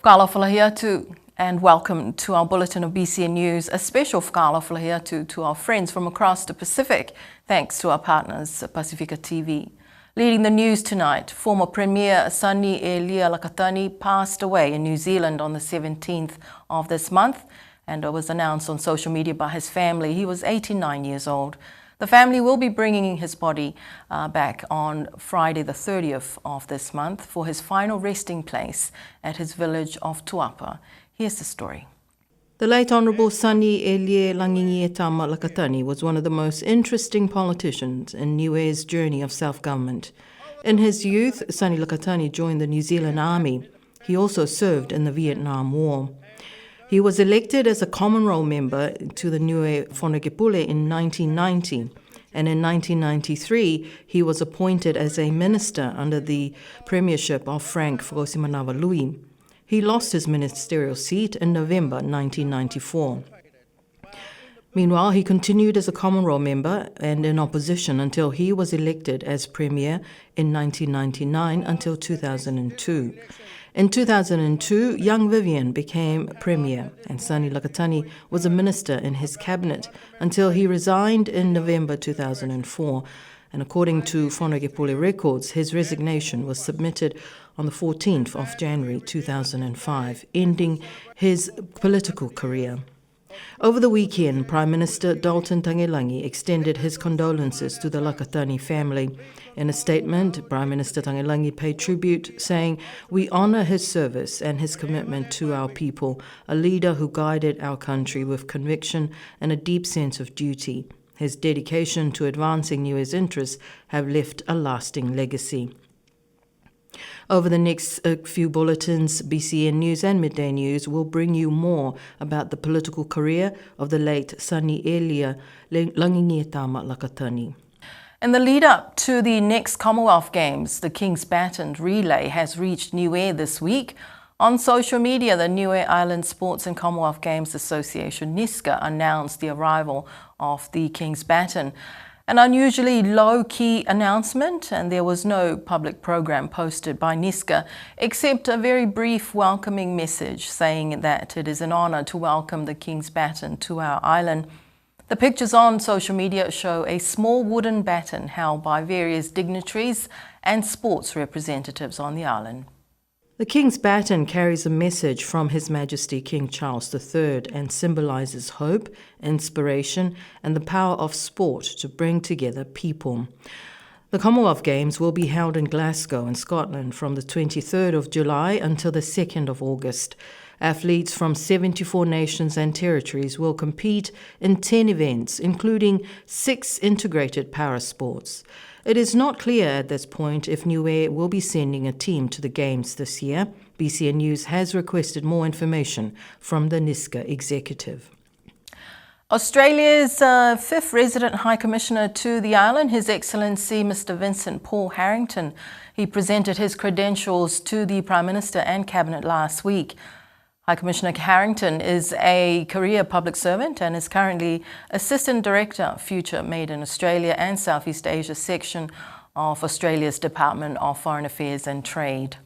Whakala whalahiatu and welcome to our bulletin of BCN News, a special whakala whalahiatu to our friends from across the Pacific, thanks to our partners Pacifica TV. Leading the news tonight, former Premier Sani Lealakatani passed away in New Zealand on the 17th of this month, and it was announced on social media by his family. He was 89 years old. The family will be bringing his body back on Friday the 30th of this month for his final resting place at his village of Tuapa. Here's the story. The late Honourable Sani Lealakatani Lakatani was one of the most interesting politicians in Niue's journey of self-government. In his youth, Sani Lakatani joined the New Zealand Army. He also served in the Vietnam War. He was elected as a common role member to the Niue Whanokepule in 1990, and in 1993 he was appointed as a minister under the premiership of Frank Fukosimanava-Lui. He lost his ministerial seat in November 1994. Meanwhile, he continued as a common role member and in opposition until he was elected as premier in 1999 until 2002. In 2002, young Vivian became premier and Sani Lakatani was a minister in his cabinet until he resigned in November 2004. And according to Whanokepule records, his resignation was submitted on the 14th of January 2005, ending his political career. Over the weekend, Prime Minister Dalton Tagelangi extended his condolences to the Lakatani family. In a statement, Prime Minister Tagelangi paid tribute, saying, "We honour his service and his commitment to our people, a leader who guided our country with conviction and a deep sense of duty. His dedication to advancing Niue's interests have left a lasting legacy." Over the next few bulletins, BCN News and Midday News will bring you more about the political career of the late Sani Lealakatani Lakatani. In the lead-up to the next Commonwealth Games, the King's Baton relay has reached Niue this week. On social media, the Niue Island Sports and Commonwealth Games Association, NISCA, announced the arrival of the King's Baton. An unusually low-key announcement, and there was no public program posted by NISCA except a very brief welcoming message saying that it is an honour to welcome the King's Baton to our island. The pictures on social media show a small wooden baton held by various dignitaries and sports representatives on the island. The King's Baton carries a message from His Majesty King Charles III and symbolises hope, inspiration and the power of sport to bring together people. The Commonwealth Games will be held in Glasgow in Scotland from the 23rd of July until the 2nd of August. Athletes from 74 nations and territories will compete in 10 events, including 6 integrated parasports. It is not clear at this point if Niue will be sending a team to the Games this year. BCN News has requested more information from the NISCA executive. Australia's 5th resident High Commissioner to the island, His Excellency Mr. Vincent Paul Harrington, he presented his credentials to the Prime Minister and Cabinet last week. High Commissioner Harrington is a career public servant and is currently Assistant Director, Future Made in Australia and Southeast Asia section of Australia's Department of Foreign Affairs and Trade.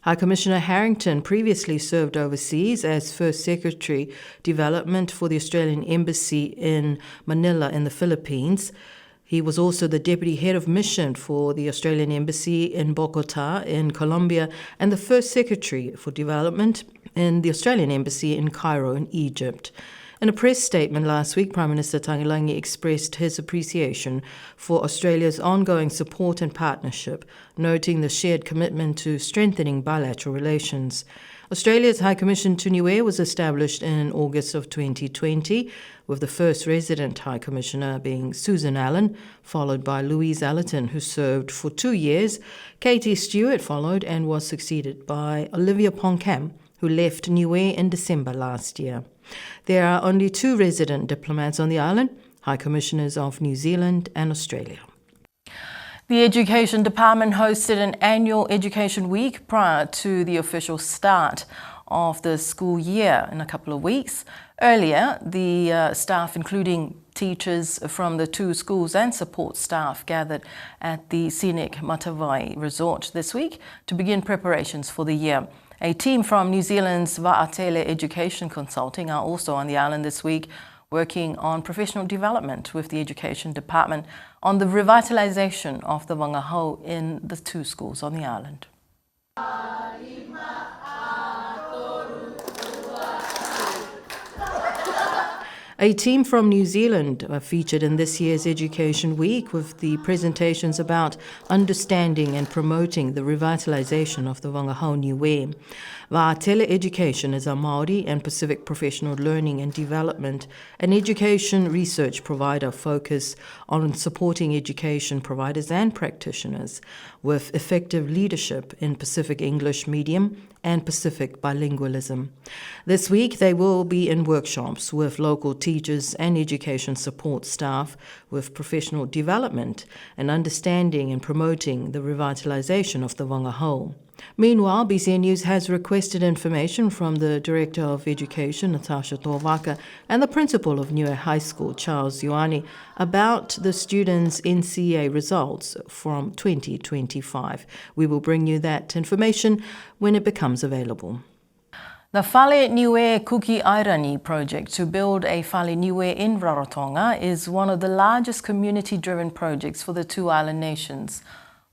High Commissioner Harrington previously served overseas as First Secretary Development for the Australian Embassy in Manila in the Philippines. He was also the Deputy Head of Mission for the Australian Embassy in Bogota in Colombia and the First Secretary for Development in the Australian Embassy in Cairo in Egypt. In a press statement last week, Prime Minister Tagelangi expressed his appreciation for Australia's ongoing support and partnership, noting the shared commitment to strengthening bilateral relations. Australia's High Commission to Niue was established in August of 2020, with the first resident High Commissioner being Susan Allen, followed by Louise Allerton, who served for 2 years. Katie Stewart followed and was succeeded by Olivia Poncam, who left Niue in December last year. There are only 2 resident diplomats on the island, High Commissioners of New Zealand and Australia. The Education Department hosted an annual Education Week prior to the official start of the school year in a couple of weeks. Earlier, the staff, including Teachers from the two schools and support staff gathered at the scenic Matavai Resort this week to begin preparations for the year. A team from New Zealand's Va'atele Education Consulting are also on the island this week, working on professional development with the Education Department on the revitalisation of the wangahau in the two schools on the island. A team from New Zealand are featured in this year's Education Week with the presentations about understanding and promoting the revitalisation of the wangahau niue. Va'atele Education is a Māori and Pacific professional learning and development and education research provider focused on supporting education providers and practitioners with effective leadership in Pacific English medium and Pacific bilingualism. This week they will be in workshops with local teachers and education support staff with professional development and understanding and promoting the revitalisation of the wangahau. Meanwhile, BCN News has requested information from the Director of Education, Natasha Tovaka, and the Principal of Niue High School, Charles Ioane, about the students' NCEA results from 2025. We will bring you that information when it becomes available. The Whale Niue Kuki Airani project to build a Whale Niue in Rarotonga is one of the largest community-driven projects for the two island nations.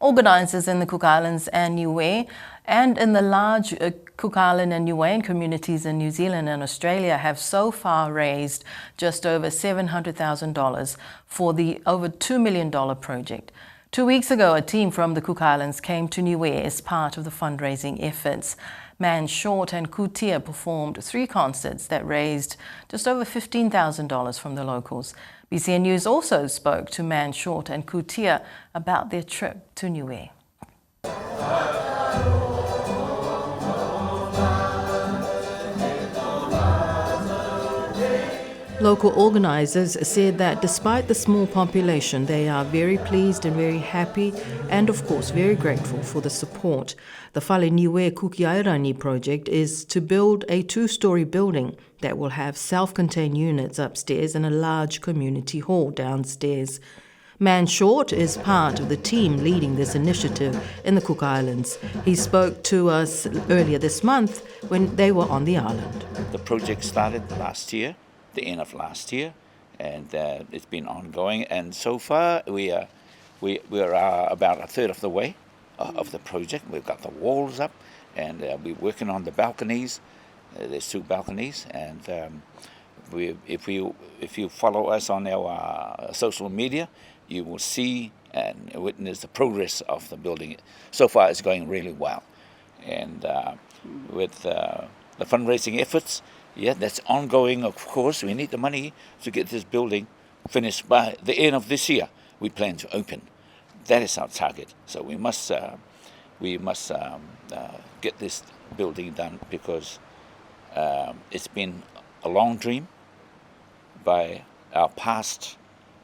Organisers in the Cook Islands and Niue and in the large Cook Island and Niuean communities in New Zealand and Australia have so far raised just over $700,000 for the over $2 million project. 2 weeks ago, a team from the Cook Islands came to Niue as part of the fundraising efforts. Man Short and Kutia performed 3 concerts that raised just over $15,000 from the locals. BCN News also spoke to Man Short and Kutia about their trip to Niue. Local organisers said that despite the small population, they are very pleased and very happy and, of course, very grateful for the support. The Whale Niue Kuki Airani project is to build a 2-storey building that will have self-contained units upstairs and a large community hall downstairs. Man Short is part of the team leading this initiative in the Cook Islands. He spoke to us earlier this month when they were on the island. The project started last year, the end of last year, and it's been ongoing. And so far, we are about a third of the way of the project. We've got the walls up, and we're working on the balconies. There's 2 balconies, and if you follow us on our social media, you will see and witness the progress of the building. So far, it's going really well, and with the fundraising efforts, yeah, that's ongoing. Of course, we need the money to get this building finished by the end of this year. We plan to open. That is our target. So we must get this building done because it's been a long dream by our past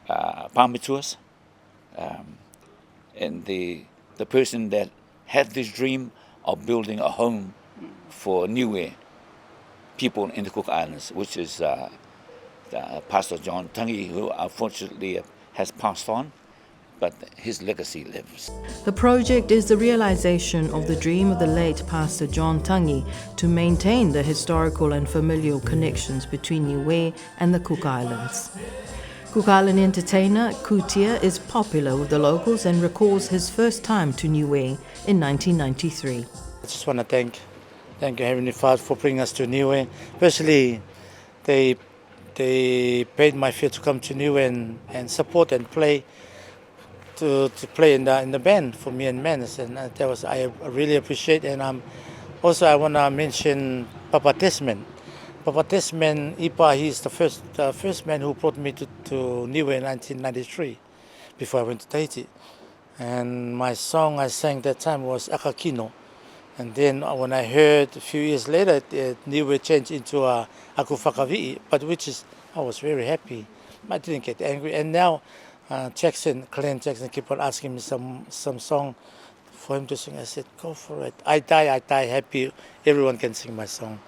Pāmituas, and the person that had this dream of building a home for Niue people in the Cook Islands, which is Pastor John Tangi, who unfortunately has passed on, but his legacy lives. The project is the realization of the dream of the late Pastor John Tangi to maintain the historical and familial connections between Niue and the Cook Islands. Cook Island entertainer Kutia is popular with the locals and recalls his first time to Niue in 1993. I just want to thank Heavenly Father for bringing us to Niue. Especially, they paid my fare to come to Niue and support and play to play in the band for me and Menace, and that was I really appreciate. And also I want to mention Papa Desmond. Papa Desmond Ipa, he's the first man who brought me to Niue in 1993, before I went to Tahiti. And my song I sang that time was Akakino. And then when I heard a few years later, Niue changed into Aku Whakavi'i, but I was very happy. I didn't get angry. And now Glenn Jackson keep on asking me some song for him to sing. I said, go for it. I die happy. Everyone can sing my song.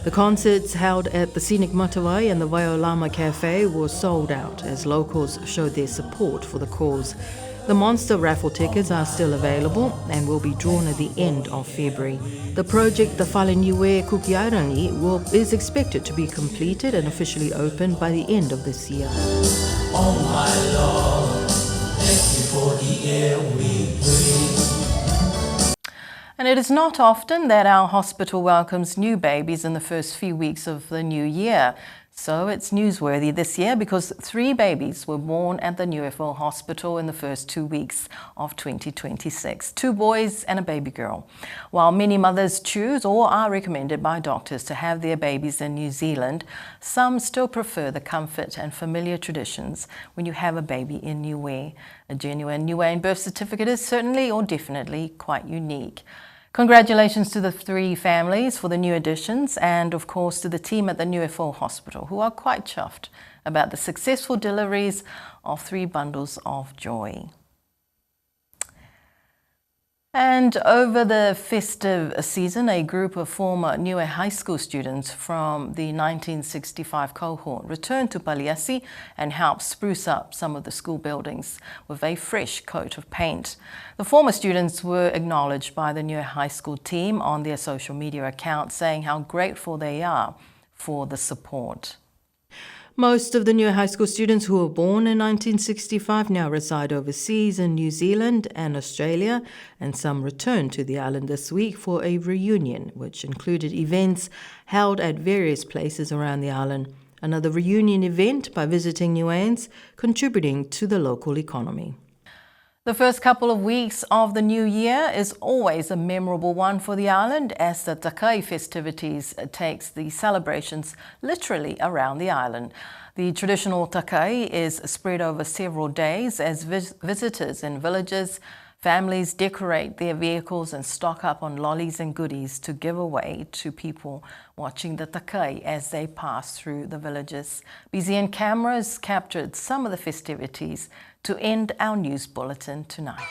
The concerts held at the Scenic Matawai and the Waiolama Cafe were sold out as locals showed their support for the cause. The Monster raffle tickets are still available and will be drawn at the end of February. The project, the Whaleniwe Kukiairangi, is expected to be completed and officially opened by the end of this year. Oh my Lord, thank you for the air we breathe. And it is not often that our hospital welcomes new babies in the first few weeks of the new year. So it's newsworthy this year because 3 babies were born at the UFO hospital in the first 2 weeks of 2026. 2 boys and a baby girl. While many mothers choose or are recommended by doctors to have their babies in New Zealand, some still prefer the comfort and familiar traditions when you have a baby in Niue. A genuine Niuean birth certificate is certainly or definitely quite unique. Congratulations to the 3 families for the new additions and, of course, to the team at the UFO Hospital, who are quite chuffed about the successful deliveries of 3 bundles of joy. And over the festive season, a group of former Niue High School students from the 1965 cohort returned to Paliasi and helped spruce up some of the school buildings with a fresh coat of paint. The former students were acknowledged by the Niue High School team on their social media account, saying how grateful they are for the support. Most of the Niue High School students who were born in 1965 now reside overseas in New Zealand and Australia, and some returned to the island this week for a reunion, which included events held at various places around the island. Another reunion event by visiting Niueans, contributing to the local economy. The first couple of weeks of the new year is always a memorable one for the island as the Takai festivities takes the celebrations literally around the island. The traditional Takai is spread over several days as visitors in villages, families decorate their vehicles and stock up on lollies and goodies to give away to people watching the Takai as they pass through the villages. BZN cameras captured some of the festivities to end our news bulletin tonight.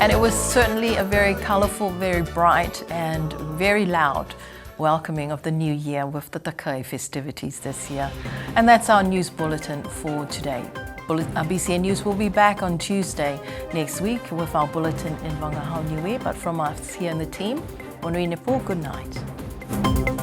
And it was certainly a very colourful, very bright and very loud welcoming of the new year with the Takai festivities this year. And that's our news bulletin for today. BCN News will be back on Tuesday next week with our bulletin in Wangahao Niue, but from us here in the team, Onui Nepo, good night.